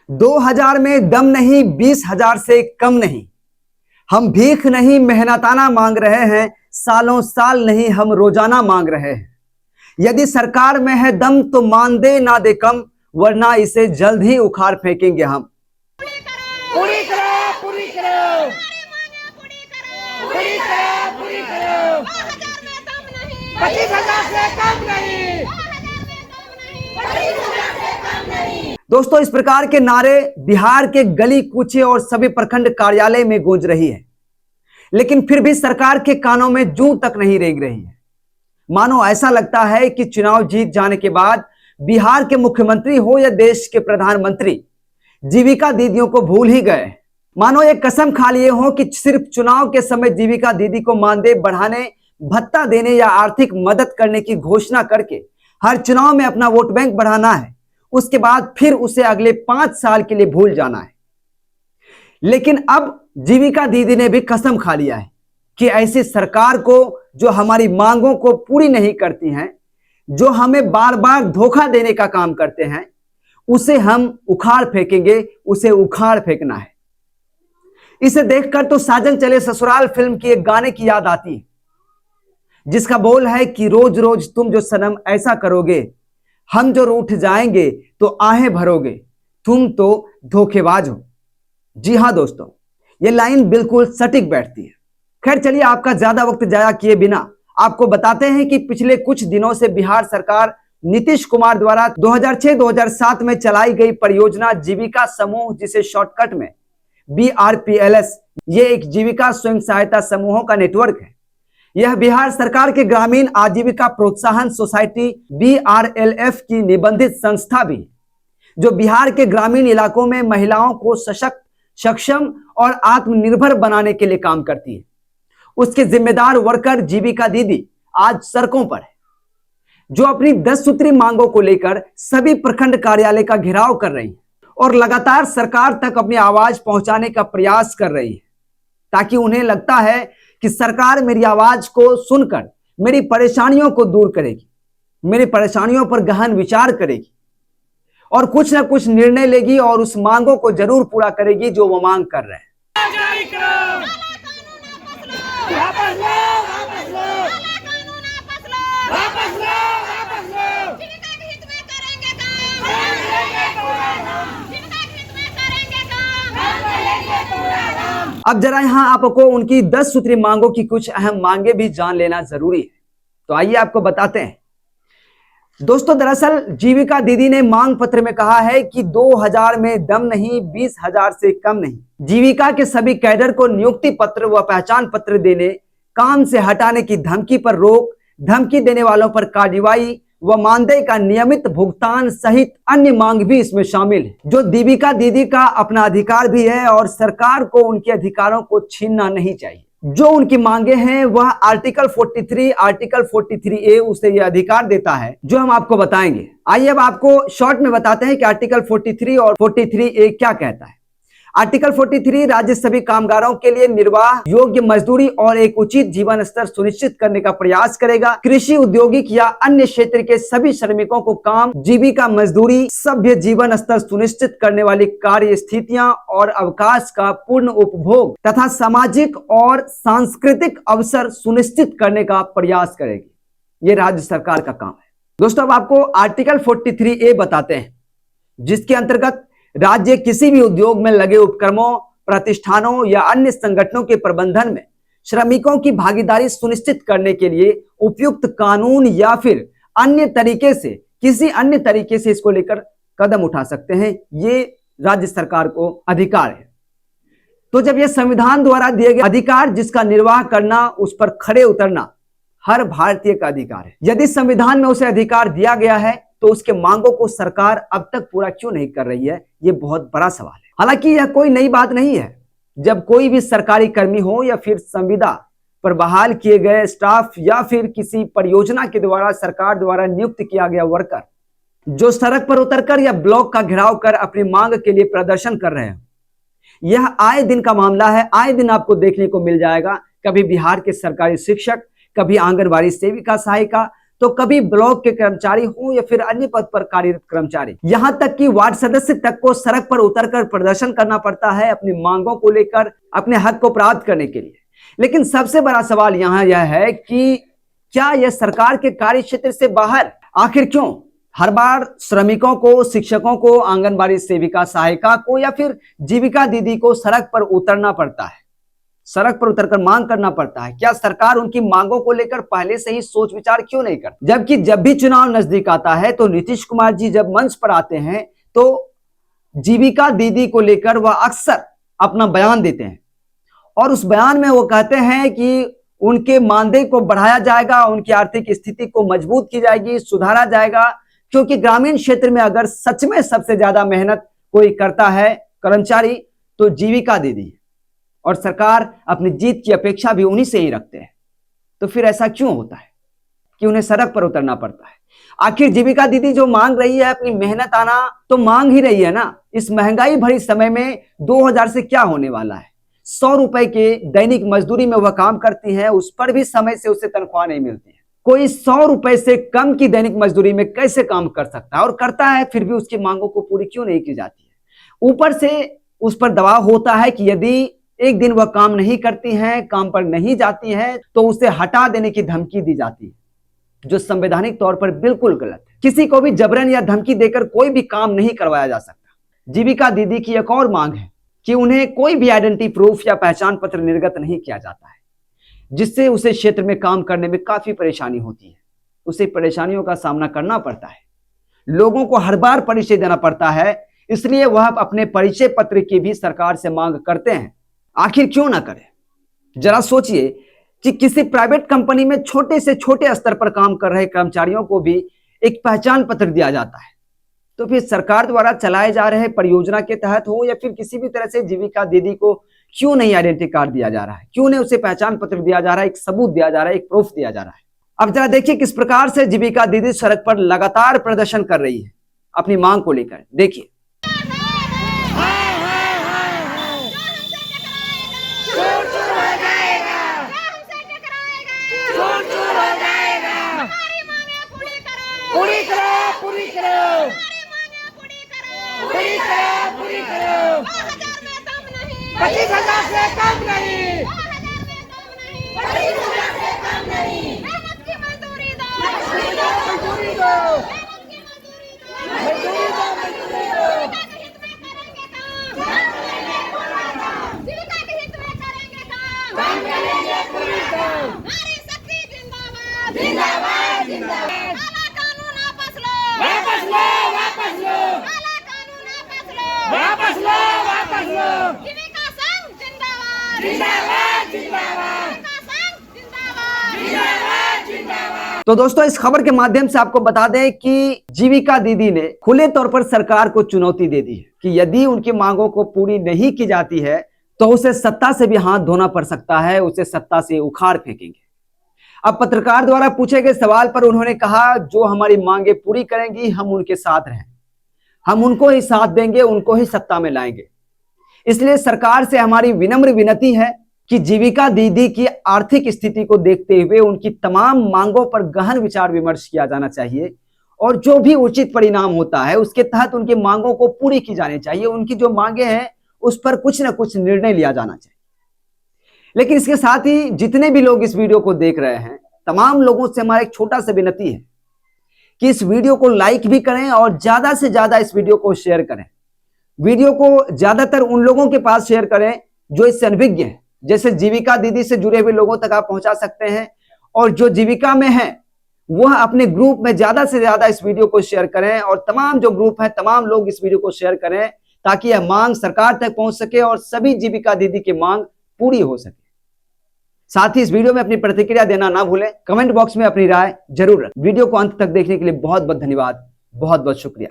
2000 में दम नहीं, 20,000 से कम नहीं। हम भीख नहीं मेहनताना मांग रहे हैं, सालों साल नहीं हम रोजाना मांग रहे हैं। यदि सरकार में है दम तो मान दे ना दे कम, वरना इसे जल्द ही उखाड़ फेंकेंगे हम। पूरी करो, पूरी करो, पूरी करो, पूरी करो। 25,000 से कम नहीं, 25,000 से कम नहीं। दोस्तों, इस प्रकार के नारे बिहार के गली कूचे और सभी प्रखंड कार्यालय में गूंज रही है, लेकिन फिर भी सरकार के कानों में जूं तक नहीं रेंग रही है। मानो ऐसा लगता है कि चुनाव जीत जाने के बाद बिहार के मुख्यमंत्री हो या देश के प्रधानमंत्री, जीविका दीदियों को भूल ही गए। मानो एक कसम खा लिए हो कि सिर्फ चुनाव के समय जीविका दीदी को मानदेय बढ़ाने, भत्ता देने या आर्थिक मदद करने की घोषणा करके हर चुनाव में अपना वोट बैंक बढ़ाना है, उसके बाद फिर उसे अगले 5 साल के लिए भूल जाना है। लेकिन अब जीविका दीदी ने भी कसम खा लिया है कि ऐसी सरकार को जो हमारी मांगों को पूरी नहीं करती हैं, जो हमें बार बार धोखा देने का काम करते हैं, उसे हम उखाड़ फेंकेंगे, उसे उखाड़ फेंकना है। इसे देखकर तो साजन चले ससुराल फिल्म की एक गाने की याद आती है, जिसका बोल है कि रोज रोज तुम जो सनम ऐसा करोगे, हम जो रूठ जाएंगे तो आहें भरोगे, तुम तो धोखेबाज हो। जी हां दोस्तों, यह लाइन बिल्कुल सटीक बैठती है। खैर चलिए, आपका ज्यादा वक्त जाया किए बिना आपको बताते हैं कि पिछले कुछ दिनों से बिहार सरकार नीतीश कुमार द्वारा 2006-2007 में चलाई गई परियोजना जीविका समूह, जिसे शॉर्टकट में BRPLS, ये एक जीविका स्वयं सहायता समूहों का नेटवर्क है। यह बिहार सरकार के ग्रामीण आजीविका प्रोत्साहन सोसाइटी BRLF की निबंधित संस्था भी है, जो बिहार के ग्रामीण इलाकों में महिलाओं को सशक्त, सक्षम और आत्मनिर्भर बनाने के लिए काम करती है। उसके जिम्मेदार वर्कर जीविका दीदी आज सड़कों पर है, जो अपनी 10 सूत्री मांगों को लेकर सभी प्रखंड कार्यालय का घेराव कर रही है और लगातार सरकार तक अपनी आवाज पहुंचाने का प्रयास कर रही है, ताकि उन्हें लगता है कि सरकार मेरी आवाज को सुनकर मेरी परेशानियों को दूर करेगी, मेरी परेशानियों पर गहन विचार करेगी और कुछ ना कुछ निर्णय लेगी और उस मांगों को जरूर पूरा करेगी जो वो मांग कर रहे हैं। वापस लो, वापस लो, वापस लो, वापस लो। जिनका हित में करेंगे काम, हम करेंगे पूरा काम, जिनका हित में करेंगे काम, हम करेंगे पूरा काम। अब जरा यहां आपको उनकी 10 सूत्री मांगों की कुछ अहम मांगे भी जान लेना जरूरी है, तो आइए आपको बताते हैं। दोस्तों, दरअसल जीविका दीदी ने मांग पत्र में कहा है कि 2000 में दम नहीं, 20,000 से कम नहीं। जीविका के सभी कैडर को नियुक्ति पत्र व पहचान पत्र देने, काम से हटाने की धमकी पर रोक, धमकी देने वालों पर कार्रवाई व मानदेय का नियमित भुगतान सहित अन्य मांग भी इसमें शामिल है, जो जीविका दीदी का अपना अधिकार भी है और सरकार को उनके अधिकारों को छीनना नहीं चाहिए। जो उनकी मांगे हैं वह आर्टिकल 43, आर्टिकल 43A उसे यह अधिकार देता है, जो हम आपको बताएंगे। आइए अब आपको शॉर्ट में बताते हैं कि आर्टिकल 43 और 43A क्या कहता है। आर्टिकल 43 राज्य सभी कामगारों के लिए निर्वाह योग्य मजदूरी और एक उचित जीवन स्तर सुनिश्चित करने का प्रयास करेगा। कृषि, औद्योगिक या अन्य क्षेत्र के सभी श्रमिकों को काम, जीविका मजदूरी, सभ्य जीवन स्तर सुनिश्चित करने वाली कार्य स्थितियां और अवकाश का पूर्ण उपभोग तथा सामाजिक और सांस्कृतिक अवसर सुनिश्चित करने का प्रयास करेगी। ये राज्य सरकार का काम है। दोस्तों, अब आपको आर्टिकल 43A बताते हैं, जिसके अंतर्गत राज्य किसी भी उद्योग में लगे उपक्रमों, प्रतिष्ठानों या अन्य संगठनों के प्रबंधन में श्रमिकों की भागीदारी सुनिश्चित करने के लिए उपयुक्त कानून या फिर अन्य तरीके से, किसी अन्य तरीके से इसको लेकर कदम उठा सकते हैं। ये राज्य सरकार को अधिकार है। तो जब ये संविधान द्वारा दिए गए अधिकार, जिसका निर्वाह करना, उस पर खड़े उतरना हर भारतीय का अधिकार है। यदि संविधान में उसे अधिकार दिया गया है तो उसके मांगों को सरकार अब तक पूरा क्यों नहीं कर रही है, ये बहुत बड़ा सवाल है। हालांकि यह कोई नई बात नहीं है। जब कोई भी सरकारी कर्मी हो या फिर संविदा पर बहाल किए गए स्टाफ या फिर किसी परियोजना के द्वारा सरकार द्वारा नियुक्त किया गया वर्कर, जो सड़क पर उतरकर या ब्लॉक का घेराव कर अपनी मांग के लिए प्रदर्शन कर रहे हैं, यह आए दिन का मामला है। आए दिन आपको देखने को मिल जाएगा। कभी बिहार के सरकारी शिक्षक, कभी आंगनबाड़ी सेविका सहायिका, तो कभी ब्लॉक के कर्मचारी हो या फिर अन्य पद पर कार्यरत कर्मचारी, यहां तक कि वार्ड सदस्य तक को सड़क पर उतरकर प्रदर्शन करना पड़ता है अपनी मांगों को लेकर, अपने हक को प्राप्त करने के लिए। लेकिन सबसे बड़ा सवाल यहां यह है कि क्या यह सरकार के कार्य क्षेत्र से बाहर? आखिर क्यों हर बार श्रमिकों को, शिक्षकों को, आंगनबाड़ी सेविका सहायिका को या फिर जीविका दीदी को सड़क पर उतरना पड़ता है, सड़क पर उतरकर मांग करना पड़ता है? क्या सरकार उनकी मांगों को लेकर पहले से ही सोच विचार क्यों नहीं करती? जबकि जब भी चुनाव नजदीक आता है तो नीतीश कुमार जी जब मंच पर आते हैं तो जीविका दीदी को लेकर वह अक्सर अपना बयान देते हैं और उस बयान में वो कहते हैं कि उनके मानदेय को बढ़ाया जाएगा, उनकी आर्थिक स्थिति को मजबूत की जाएगी, सुधारा जाएगा, क्योंकि ग्रामीण क्षेत्र में अगर सच में सबसे ज्यादा मेहनत कोई करता है कर्मचारी तो जीविका दीदी, और सरकार अपनी जीत की अपेक्षा भी उन्हीं से ही रखते हैं। तो फिर ऐसा क्यों होता है कि उन्हें सड़क पर उतरना पड़ता है? आखिर जीविका दीदी जो मांग रही है अपनी मेहनत आना तो मांग ही रही है ना। इस महंगाई भरी समय में 2000 से क्या होने वाला है? 100 रुपए के दैनिक मजदूरी में वह काम करती है, उस पर भी समय से उसे तनख्वाह नहीं मिलती है। कोई 100 रुपए से कम की दैनिक मजदूरी में कैसे काम कर सकता है और करता है, फिर भी उसकी मांगों को पूरी क्यों नहीं की जाती है? ऊपर से उस पर दबाव होता है कि यदि एक दिन वह काम नहीं करती है, काम पर नहीं जाती है तो उसे हटा देने की धमकी दी जाती है, जो संवैधानिक तौर पर बिल्कुल गलत है। किसी को भी जबरन या धमकी देकर कोई भी काम नहीं करवाया जा सकता। जीविका दीदी की एक और मांग है कि उन्हें कोई भी आइडेंटिटी प्रूफ या पहचान पत्र निर्गत नहीं किया जाता है, जिससे उसे क्षेत्र में काम करने में काफी परेशानी होती है। उसे परेशानियों का सामना करना पड़ता है, लोगों को हर बार परिचय देना पड़ता है, इसलिए वह अपने परिचय पत्र की भी सरकार से मांग करते हैं। आखिर क्यों ना करें? जरा सोचिए कि किसी प्राइवेट कंपनी में छोटे से छोटे स्तर पर काम कर रहे कर्मचारियों को भी एक पहचान पत्र दिया जाता है, तो फिर सरकार द्वारा चलाए जा रहे परियोजना के तहत हो या फिर किसी भी तरह से जीविका दीदी को क्यों नहीं आइडेंटिटी कार्ड दिया जा रहा है? क्यों नहीं उसे पहचान पत्र दिया जा रहा है, एक सबूत दिया जा रहा है, एक प्रूफ दिया जा रहा है? अब जरा देखिए किस प्रकार से जीविका दीदी सड़क पर लगातार प्रदर्शन कर रही है अपनी मांग को लेकर। देखिए। तो दोस्तों इस खबर के माध्यम से आपको बता दें कि जीविका दीदी ने खुले तौर पर सरकार को चुनौती दे दी है कि यदि उनकी मांगों को पूरी नहीं की जाती है तो उसे सत्ता से भी हाथ धोना पड़ सकता है, उसे सत्ता से उखाड़ फेंकेंगे। अब पत्रकार द्वारा पूछे गए सवाल पर उन्होंने कहा, जो हमारी मांगे पूरी करेंगी हम उनके साथ रहें, हम उनको ही साथ देंगे, उनको ही सत्ता में लाएंगे। इसलिए सरकार से हमारी विनम्र विनती है कि जीविका दीदी की आर्थिक स्थिति को देखते हुए उनकी तमाम मांगों पर गहन विचार विमर्श किया जाना चाहिए और जो भी उचित परिणाम होता है उसके तहत उनकी मांगों को पूरी की जानी चाहिए। उनकी जो मांगे हैं उस पर कुछ ना कुछ निर्णय लिया जाना चाहिए। लेकिन इसके साथ ही जितने भी लोग इस वीडियो को देख रहे हैं, तमाम लोगों से हमारा एक छोटा सा विनती है कि इस वीडियो को लाइक भी करें और ज्यादा से ज्यादा इस वीडियो को शेयर करें। वीडियो को ज्यादातर उन लोगों के पास शेयर करें जो इससे अनभिज्ञ हैं, जैसे जीविका दीदी से जुड़े हुए लोगों तक आप पहुंचा सकते हैं, और जो जीविका में है वह अपने ग्रुप में ज्यादा से ज्यादा इस वीडियो को शेयर करें और तमाम जो ग्रुप है तमाम लोग इस वीडियो को शेयर करें ताकि यह मांग सरकार तक पहुंच सके और सभी जीविका दीदी की मांग पूरी हो सके। साथ ही इस वीडियो में अपनी प्रतिक्रिया देना ना भूलें, कमेंट बॉक्स में अपनी राय जरूर रखें। वीडियो को अंत तक देखने के लिए बहुत बहुत धन्यवाद, बहुत बहुत शुक्रिया।